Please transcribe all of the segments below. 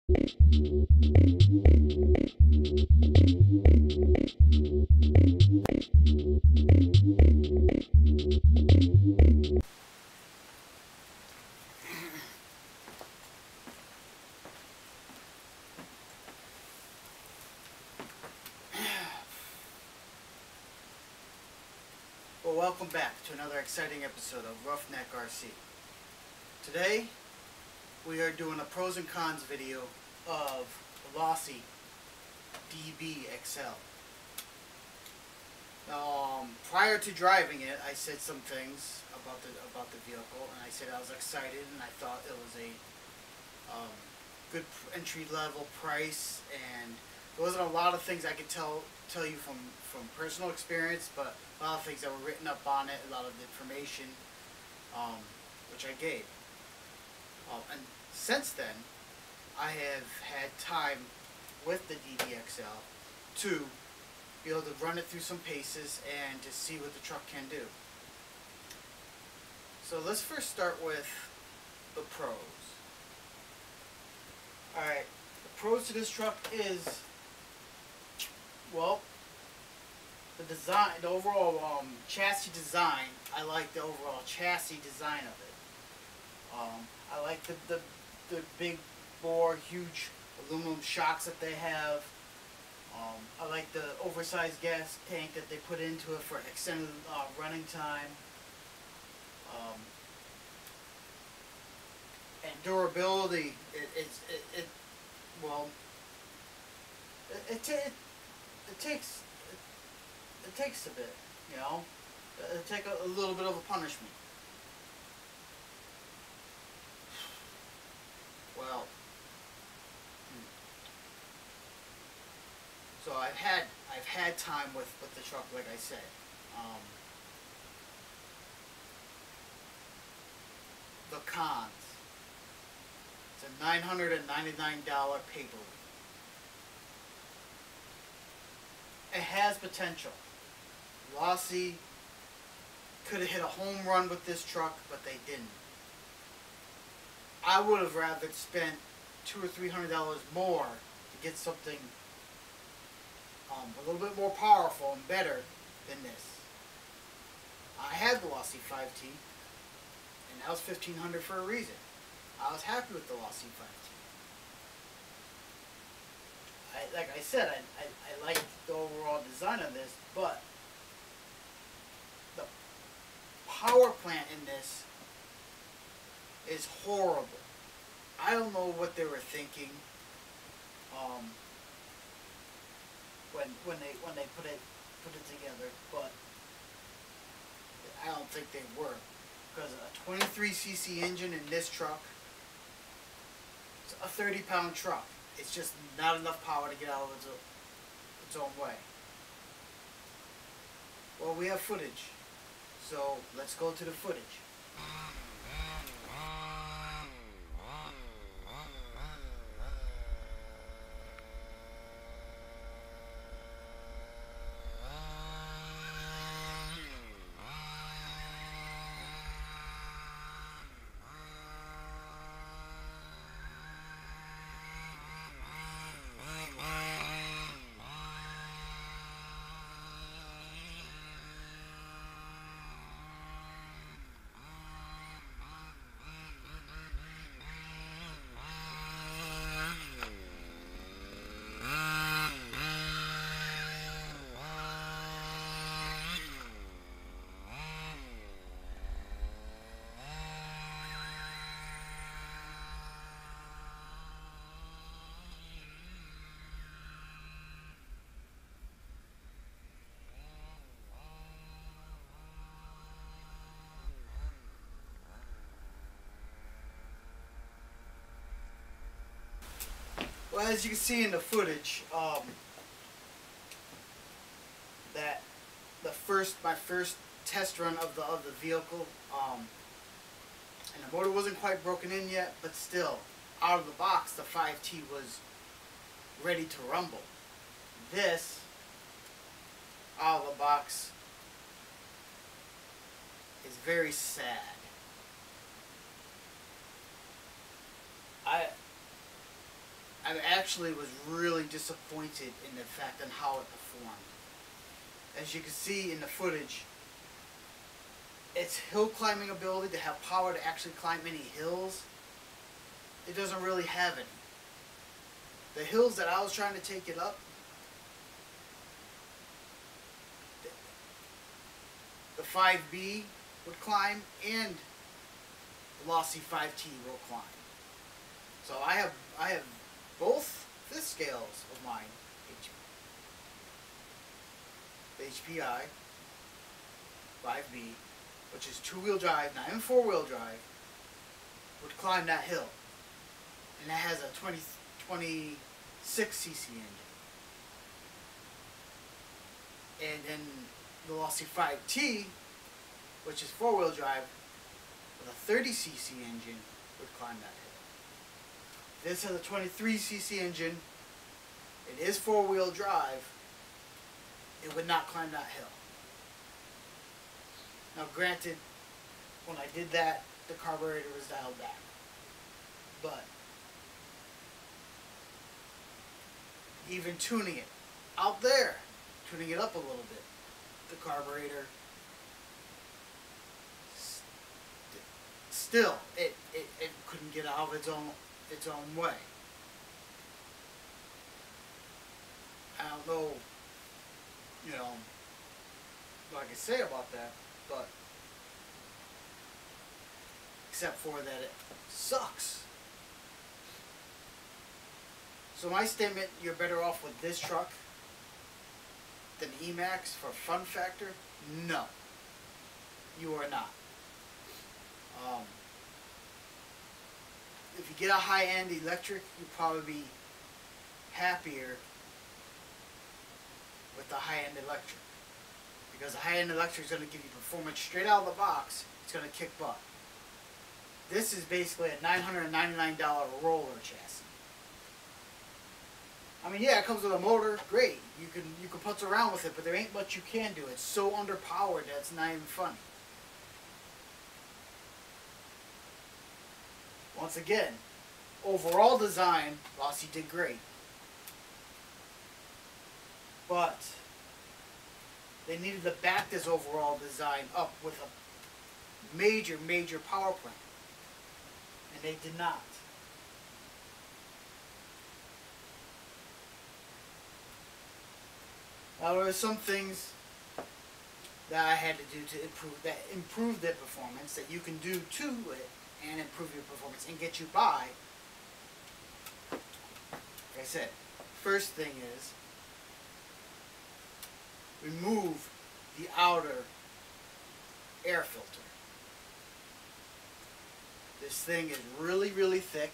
Well, welcome back to another exciting episode of Roughneck RC. Today, we are doing a pros and cons video of the Losi DB XL. Prior to driving it, I said some things about the vehicle, and I said I was excited, and I thought it was a good entry level price, and there wasn't a lot of things I could tell you from personal experience, but a lot of things that were written up on it, a lot of information, which I gave. And since then, I have had time with the DBXL to be able to run it through some paces and to see what the truck can do. So let's first start with the pros. Alright, the pros to this truck is, well, the design, the overall chassis design. I like the overall chassis design of it. I like the big bore, huge aluminum shocks that they have. I like the oversized gas tank that they put into it for extended running time. And durability, it takes a bit, you know. It takes a little bit of a punishment. Well, so I've had time with the truck, like I said. The cons. It's a $999 paper. It has potential. Losi could have hit a home run with this truck, but they didn't. I would have rather spent $200 or $300 more to get something a little bit more powerful and better than this. I had the Losi 5T, and that was $1,500 for a reason. I was happy with the Losi 5T. Like I said, I liked the overall design of this, but the power plant in this is horrible. I don't know what they were thinking when they put it together, but I don't think they were, because a 23cc engine in this truck, it's a 30-pound truck. It's just not enough power to get out of its own way. Well, we have footage, so let's go to the footage. Well, as you can see in the footage, that my first test run of the vehicle, and the motor wasn't quite broken in yet, but still, out of the box, the 5T was ready to rumble. This, out of the box, is very sad. I actually was really disappointed in the fact on how it performed. As you can see in the footage, its hill climbing ability to have power to actually climb any hills, it doesn't really have any. The hills that I was trying to take it up, the 5B would climb and the Losi 5T will climb. So I have both fifth scales of mine, the HPI 5B, which is 2-wheel drive, not even 4-wheel drive, would climb that hill. And that has a 26cc engine. And then the Losi 5T, which is 4-wheel drive, with a 30cc engine, would climb that hill. This has a 23cc engine. It is 4-wheel drive. It would not climb that hill. Now granted, when I did that, the carburetor was dialed back. But even tuning it out there, tuning it up a little bit, the carburetor still it couldn't get out of its own way. I don't know, you know, what I can say about that, but except for that it sucks. So my statement, you're better off with this truck than E-Max for fun factor? No, you are not. If you get a high-end electric, you'll probably be happier with the high-end electric. Because the high-end electric is going to give you performance straight out of the box. It's going to kick butt. This is basically a $999 roller chassis. I mean, yeah, it comes with a motor. Great. You can putz around with it, but there ain't much you can do. It's so underpowered that it's not even funny. Once again, overall design, Losi did great. But they needed to back this overall design up with a major, major power plant. And they did not. Now there are some things that I had to do to improve their performance that you can do to it and improve your performance and get you by. Like I said, first thing is remove the outer air filter. This thing is really, really thick,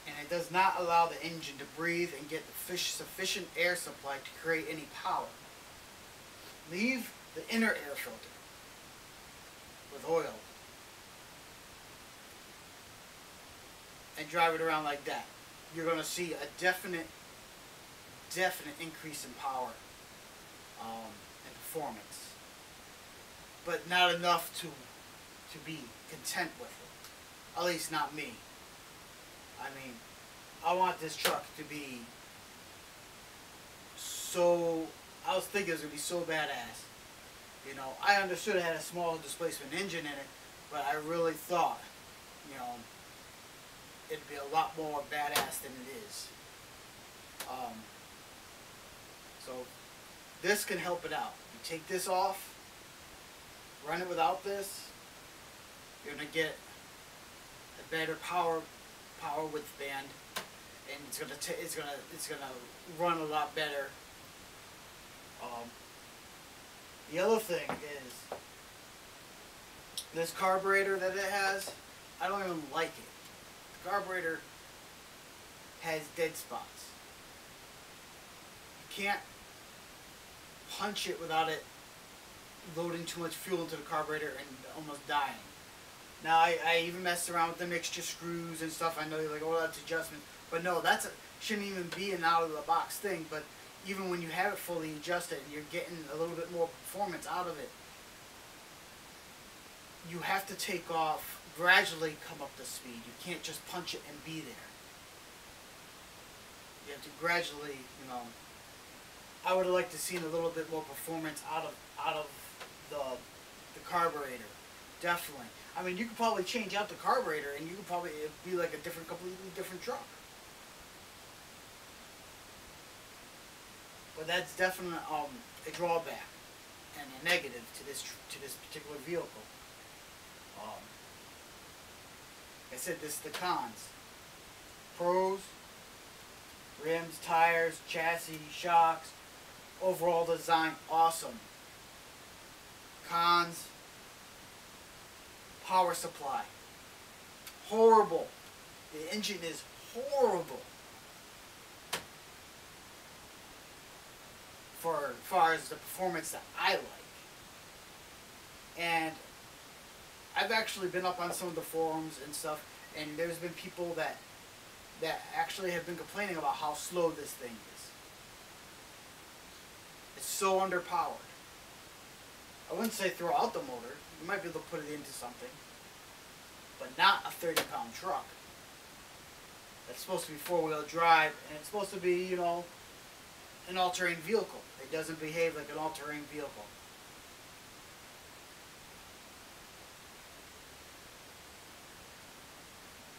and it does not allow the engine to breathe and get the sufficient air supply to create any power. Leave the inner air filter with oil and drive it around like that. You're going to see a definite increase in power and performance, but not enough to be content with it. At least not me. I mean, I want this truck to be so, I was thinking it was going to be so badass. You know, I understood it had a small displacement engine in it, but I really thought, you know, it'd be a lot more badass than it is. So this can help it out. You take this off, run it without this, you're gonna get a better power width band, and it's gonna run a lot better. The other thing is this carburetor that it has, I don't even like it. The carburetor has dead spots. You can't punch it without it loading too much fuel into the carburetor and almost dying. Now I even messed around with the mixture screws and stuff. I know you're like, oh, that's adjustment, but no, shouldn't even be an out of the box thing. But even when you have it fully adjusted and you're getting a little bit more performance out of it, you have to take off, gradually come up to speed. You can't just punch it and be there. You have to gradually, you know. I would have liked to seen a little bit more performance out of the carburetor. Definitely. I mean, you could probably change out the carburetor, and you could probably it'd be like a completely different truck. But that's definitely a drawback and a negative to this particular vehicle. Like I said, this is the cons. Pros: rims, tires, chassis, shocks, overall design, awesome. Cons: power supply, horrible. The engine is horrible. For as far as the performance that I like. And I've actually been up on some of the forums and stuff, and there's been people that actually have been complaining about how slow this thing is. It's so underpowered. I wouldn't say throw out the motor. You might be able to put it into something, but not a 30-pound truck. That's supposed to be four-wheel drive, and it's supposed to be, you know, an all-terrain vehicle. It doesn't behave like an all-terrain vehicle.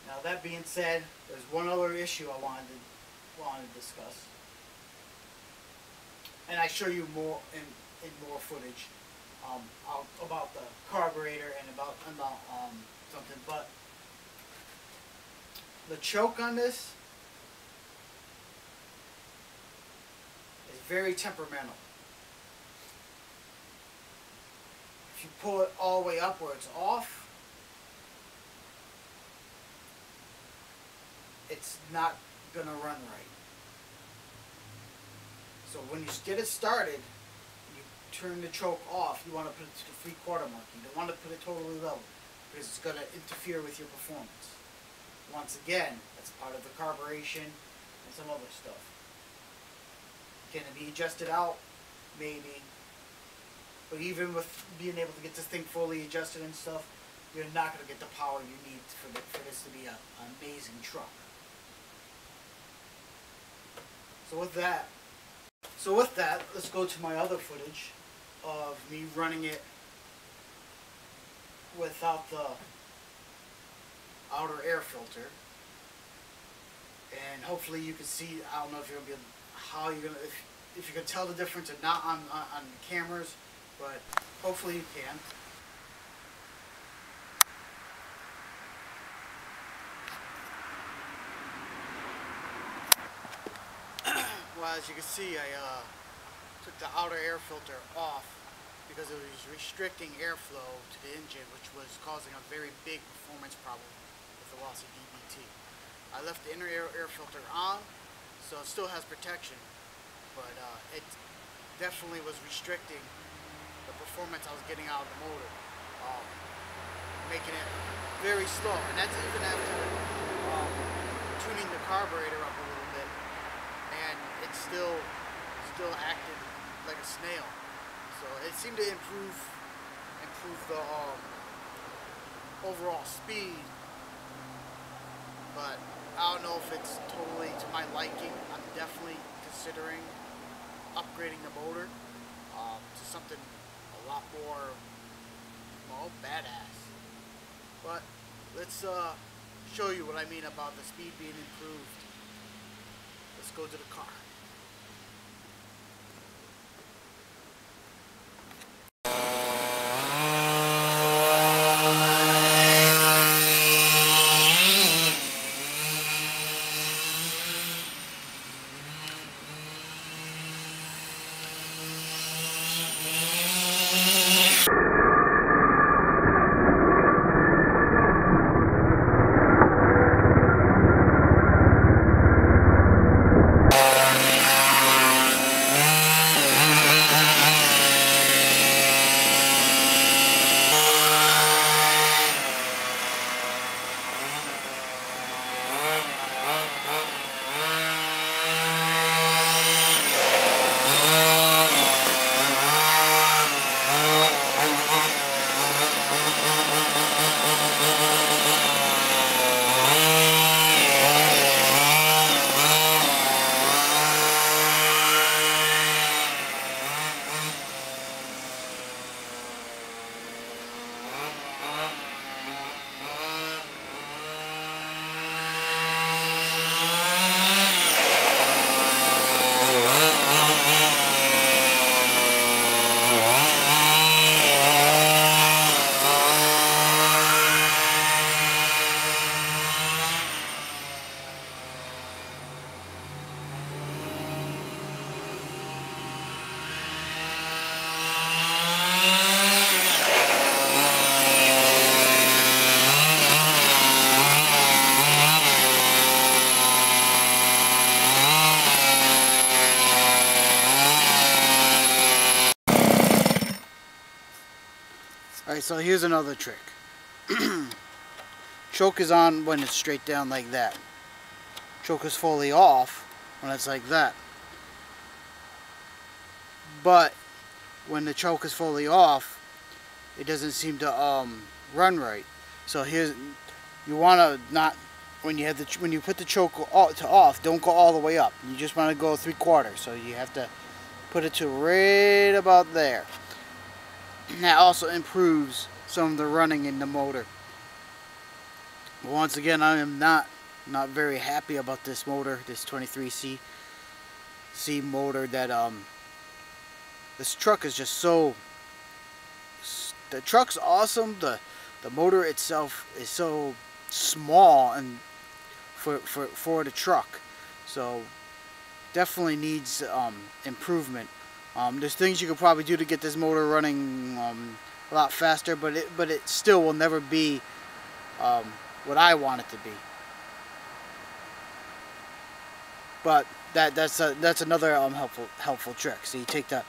Now that being said, there's one other issue I wanted to discuss, and I show you more in more footage about the carburetor and about something. But the choke on this is very temperamental. If you pull it all the way up where it's off, it's not gonna run right. So when you get it started, you turn the choke off. You want to put it to the 3/4 mark. You don't want to put it totally level because it's gonna interfere with your performance. Once again, that's part of the carburation and some other stuff. Can it be adjusted out? Maybe. But even with being able to get this thing fully adjusted and stuff, you're not going to get the power you need for this to be an amazing truck. So with that, let's go to my other footage of me running it without the outer air filter. And hopefully you can see, I don't know if you're going to be able, how you're going to, if you can tell the difference or not on the cameras, but hopefully you can. Well, as you can see, I took the outer air filter off because it was restricting airflow to the engine, which was causing a very big performance problem with the Losi DBT. I left the inner air filter on, so it still has protection, but it definitely was restricting the performance I was getting out of the motor, making it very slow. And that's even after tuning the carburetor up a little bit, and it still acted like a snail. So it seemed to improve the overall speed, but I don't know if it's totally to my liking. I'm definitely considering upgrading the motor to something a lot more, well, badass. But let's show you what I mean about the speed being improved. Let's go to the car. Alright, so here's another trick. Choke is on when it's straight down like that. Choke is fully off when it's like that. But when the choke is fully off, it doesn't seem to run right. So here's, you want to not, when you put the choke to off, don't go all the way up. You just want to go 3/4. So you have to put it to right about there. And that also improves some of the running in the motor. But once again, I am not very happy about this motor, this 23C motor. That this truck is just so. The truck's awesome. The motor itself is so small and for the truck, so definitely needs improvement. There's things you could probably do to get this motor running a lot faster, but it still will never be what I want it to be. But that's another helpful trick. So you take the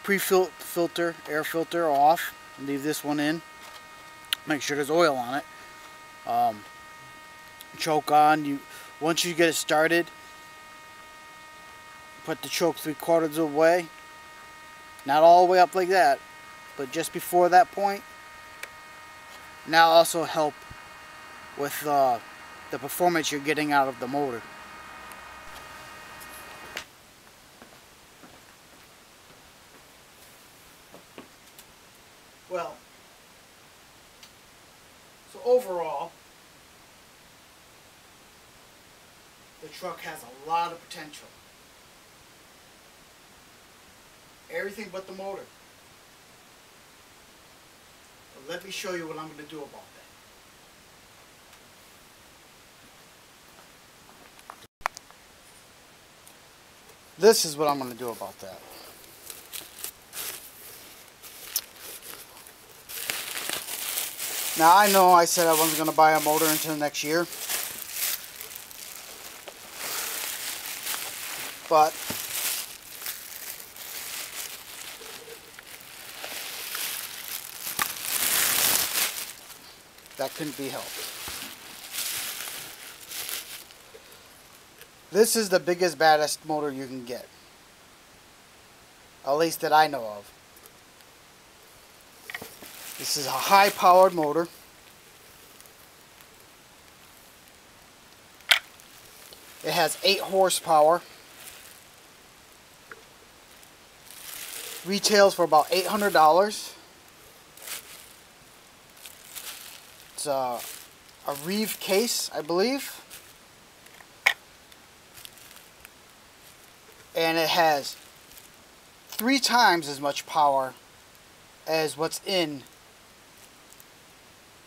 pre-filter air filter off and leave this one in. Make sure there's oil on it. Choke on. Once you get it started, put the choke 3/4 of the way. Not all the way up like that, but just before that point. Now also help with the performance you're getting out of the motor. Well, so overall, the truck has a lot of potential. Everything but the motor. But let me show you what I'm going to do about that. This is what I'm going to do about that. Now I know I said I wasn't going to buy a motor until next year. But that couldn't be helped. This is the biggest, baddest motor you can get. At least that I know of. This is a high-powered motor. It has 8 horsepower. Retails for about $800. It's a Reeve case, I believe. And it has 3 times as much power as what's in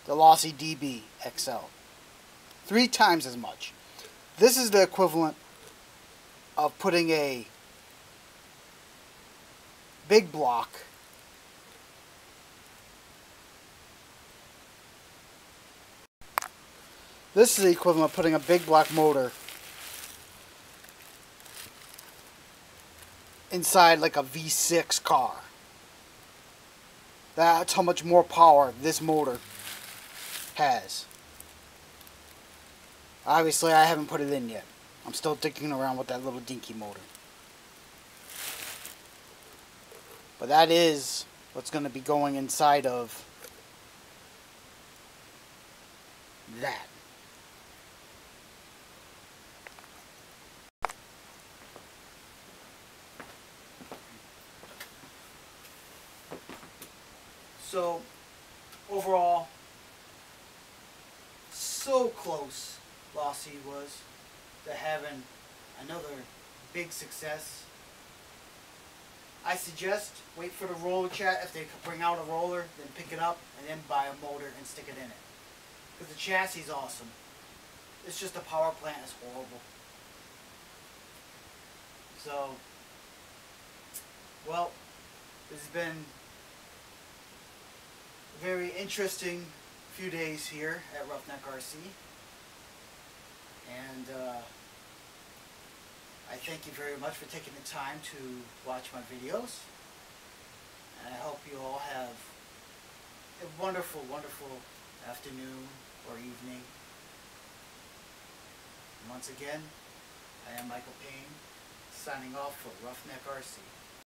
the Losi DB XL. 3 times as much. This is the equivalent of putting a big block This is the equivalent of putting a big block motor inside like a V6 car. That's how much more power this motor has. Obviously I haven't put it in yet. I'm still dicking around with that little dinky motor. But that is what's going to be going inside of that. So, overall, so close Losi was to having another big success. I suggest wait for the roller chat. If they could bring out a roller, then pick it up and then buy a motor and stick it in it. Because the chassis is awesome. It's just the power plant is horrible. So, well, this has been a very interesting few days here at Roughneck RC. And I thank you very much for taking the time to watch my videos. And I hope you all have a wonderful, wonderful afternoon or evening. Once again, I am Michael Payne, signing off for Roughneck RC.